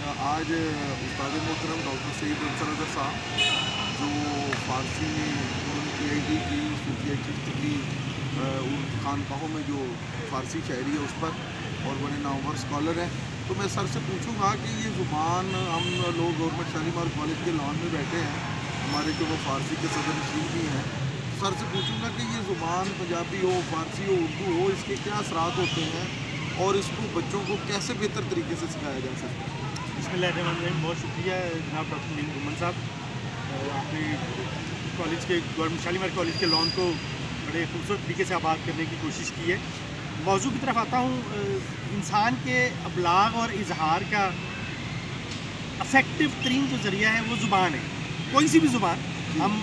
आज उस्ताद मोहतरम डॉक्टर सईद अंसर अज़हर साहब जो फ़ारसी में उन्होंने PhD की सूफिया चिश्ती की खानकाहों में जो फ़ारसी शायरी है उस पर और बड़े नामवर स्कॉलर हैं। तो मैं सर से पूछूंगा कि ये ज़ुबान हम लोग गवर्नमेंट शालीमार कॉलेज के लॉन में बैठे हैं, हमारे जो वो फ़ारसी के सदर नशीन भी हैं। सर से पूछूंगा कि ये ज़ुबान पंजाबी हो, फ़ारसी हो, उर्दू हो, इसके क्या असरात होते हैं और इसको बच्चों को कैसे बेहतर तरीके से सिखाया जा सकता है। बिस्मिल्लाहिर्रहमानिर्रहीम। बहुत शुक्रिया जनाब डॉक्टर मीर गुमन साहब, आपने कॉलेज के गवर्नमेंट शालीमार कॉलेज के लॉन को बड़े खूबसूरत तरीके से आबाद करने की कोशिश की है। मौजू की तरफ आता हूँ। इंसान के अबलाग और इजहार का अफेक्टिव तरीन जो ज़रिया है वो ज़ुबान है, कोई सी भी ज़ुबान। हम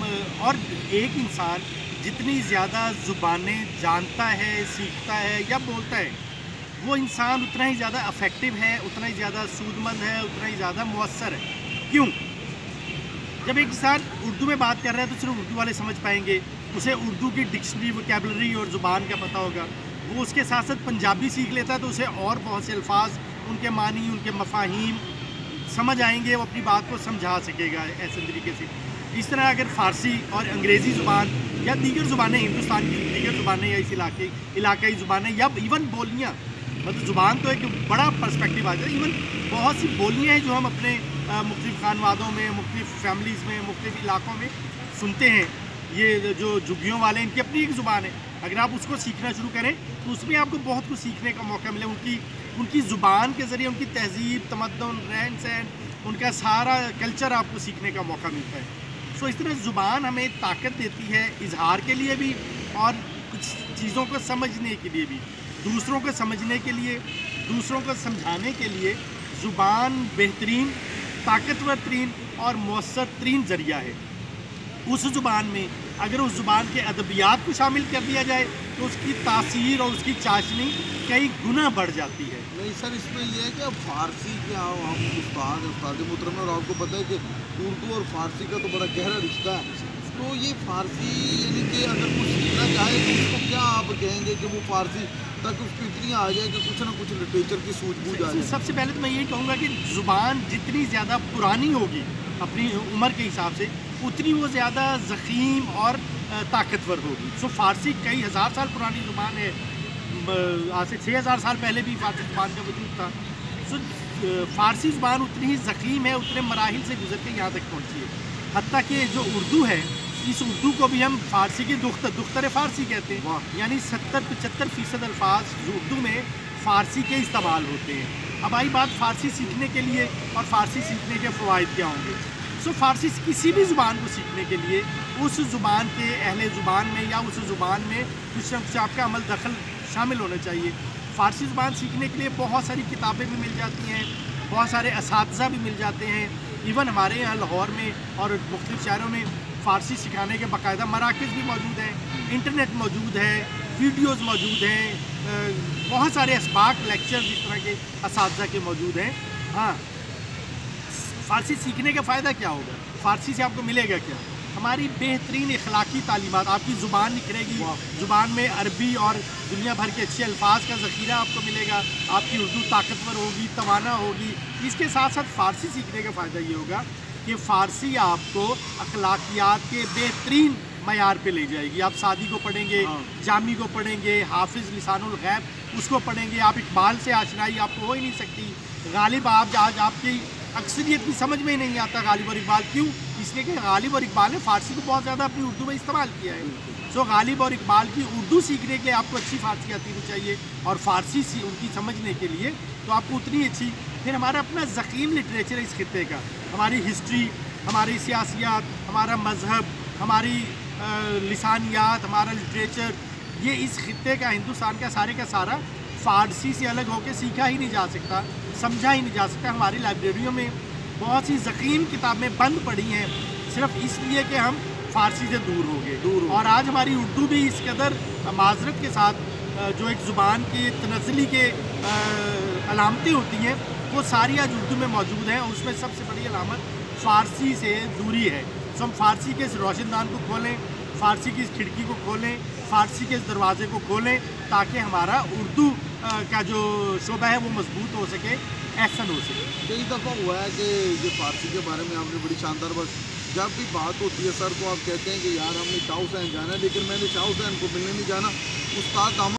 और एक इंसान जितनी ज़्यादा ज़ुबानें जानता है, सीखता है या बोलता है, वो इंसान उतना ही ज़्यादा अफेक्टिव है, उतना ही ज़्यादा सूदमंद है, उतना ही ज़्यादा मुअस्सर है। क्यों? जब एक इंसान उर्दू में बात कर रहा है तो सिर्फ उर्दू वाले समझ पाएंगे, उसे उर्दू की डिक्शनरी, वोकैबलरी और ज़ुबान का पता होगा। वो उसके साथ साथ पंजाबी सीख लेता है तो उसे और बहुत से अल्फाज, उनके मानी, उनके मफाहीम समझ आएंगे, वो अपनी बात को समझा सकेगा ऐसे तरीके से। इस तरह अगर फ़ारसी और अंग्रेज़ी ज़ुबान या दीगर ज़ुबानें, हिंदुस्तान की दीगर ज़ुबानें या इस इलाकाई ज़ुबानें या इवन बोलियाँ, मतलब ज़ुबान तो एक बड़ा पर्सपेक्टिव आ जाए। इवन बहुत सी बोलियाँ हैं जो हम अपने मुख्तलिफ़ खानवादों में, मुख्तलिफ़ फैमिलीज़ में, मुख्तलिफ़ इलाकों में सुनते हैं। ये जो झुग्गियों वाले, इनकी अपनी एक ज़ुबान है। अगर आप उसको सीखना शुरू करें तो उसमें आपको बहुत कुछ सीखने का मौका मिले। उनकी ज़ुबान के ज़रिए उनकी तहज़ीब, तमद्दुन, रहन सहन, उनका सारा कल्चर आपको सीखने का मौका मिलता है। सो इस तरह ज़ुबान हमें ताकत देती है इजहार के लिए भी और कुछ चीज़ों को समझने के लिए भी। दूसरों को समझने के लिए, दूसरों को समझाने के लिए ज़ुबान बेहतरीन, ताकतवर तरीन और मौसर तरीन ज़रिया है। उस ज़ुबान में अगर उस ज़ुबान के अदबियात को शामिल कर दिया जाए तो उसकी तासीर और उसकी चाशनी कई गुना बढ़ जाती है। नहीं सर, इसमें यह है कि अब फ़ारसी के हम उस्ताद मोहतरम, और आपको पता है कि उर्दू और फ़ारसी का तो बड़ा गहरा रिश्ता है। तो ये फ़ारसी यानी कि अगर कुछ सीखना चाहे तो उसको क्या आप कहेंगे कि वो फ़ारसी तक उसको इतनी आ जाए कि कुछ ना कुछ लिटरेचर की सूझबूझ आ जाए। सबसे पहले तो मैं यही कहूँगा कि ज़ुबान जितनी ज़्यादा पुरानी होगी अपनी उम्र के हिसाब से, उतनी वो ज़्यादा ज़ख़ीम और ताकतवर होगी। सो फ़ारसी कई हज़ार साल पुरानी ज़ुबान है। आज से 6000 साल पहले भी फ़ारसी ज़ुबान का वजूद था। सो फ़ारसी ज़ुबान उतनी ही ज़ख़ीम है, उतने मराहिल से गुजर के यहाँ तक पहुँची है। हत्ता कि जो उर्दू है, इस उर्दू को भी हम फ़ारसी की दुख्तर फ़ारसी कहते हैं। यानी 70-75% अल्फाज उर्दू में फ़ारसी के इस्तेमाल होते हैं। अब आई बात फ़ारसी सीखने के लिए और फ़ारसी सीखने के फ़वाइद क्या होंगे। सो फ़ारसी किसी भी ज़ुबान को सीखने के लिए उस ज़ुबान के अहले ज़ुबान में या उस ज़ुबान में कुछ न कुछ आपका अमल दखल शामिल होना चाहिए। फ़ारसी ज़ुबान सीखने के लिए बहुत सारी किताबें भी मिल जाती हैं, बहुत सारे असातिज़ा भी मिल जाते हैं। इवन हमारे यहाँ लाहौर में और मुख्तलिफ़ शहरों में फ़ारसी सिखाने के बाकायदा मराकज़ भी मौजूद हैं, इंटरनेट मौजूद है, वीडियोज़ मौजूद हैं, बहुत सारे अस्बाक लेक्चर इस तरह के असातिज़ा के मौजूद हैं। हाँ, फ़ारसी सीखने का फ़ायदा क्या होगा? फ़ारसी से आपको मिलेगा क्या? हमारी बेहतरीन इखलाकी तालीमात, आपकी ज़ुबान निखरेगी, ज़ुबान में अरबी और दुनिया भर के अच्छे अल्फाज का ज़ख़ीरा आपको मिलेगा, आपकी उर्दू ताकतवर होगी, तवाना होगी। इसके साथ साथ फ़ारसी सीखने का फ़ायदा ये होगा कि फ़ारसी आपको अखलाकियात के बेहतरीन मयार पे ले जाएगी। आप सादी को पढ़ेंगे, जामी को पढ़ेंगे, हाफिज़ लिसानुल गैब उसको पढ़ेंगे, आप इकबाल से आशनाई आपको हो ही नहीं सकती। गालिब आज आपकी अक्सरियत की समझ में ही नहीं आता गालिब और इकबाल। क्यों? इसलिए कि गालिब और इकबाल ने फ़ारसी को बहुत ज़्यादा अपनी उर्दू में इस्तेमाल किया है। सो गालिब और इकबाल की उर्दू सीखने के लिए आपको अच्छी फ़ारसी आती नहीं चाहिए, और फ़ारसी उनकी समझने के लिए तो आपको उतनी अच्छी। फिर हमारा अपना ज़ख़ीम लिटरेचर है इस खित्ते का, हमारी हिस्ट्री, हमारी सियासियात, हमारा मज़हब, हमारी लिसानियात, हमारा लिटरेचर, ये इस खित्ते का, हिंदुस्तान का सारे का सारा फ़ारसी से अलग होकर सीखा ही नहीं जा सकता, समझा ही नहीं जा सकता। हमारी लाइब्रेरियों में बहुत सी ज़ख़ीम किताबें बंद पड़ी हैं सिर्फ इसलिए कि हम फ़ारसी से दूर हो गए। और आज हमारी उर्दू भी इस कदर माज़रत के साथ जो एक ज़ुबान की तनज़्ज़ुली के अलामतें होती हैं वो सारी आज उर्दू में मौजूद हैं, और उसमें सबसे बड़ी अलामत फ़ारसी से दूरी है। सो हम फ़ारसी के इस रोशनदान को खोलें, फ़ारसी की इस खिड़की को खोलें, फ़ारसी के इस दरवाज़े को खोलें, ताकि हमारा उर्दू کا جو شعبہ ہے وہ مضبوط ہو سکے، احسن ہو سکے. کئی دفعہ ہوا ہے کہ یہ فارسی کے بارے میں آپ نے بڑی شاندار بات، جب بھی بات ہوتی ہے سر تو آپ کہتے ہیں کہ یار ہم نے شاہ حسین جانا ہے، لیکن میں نے شاہ حسین کو ملنے نہیں جانا، استاد دامن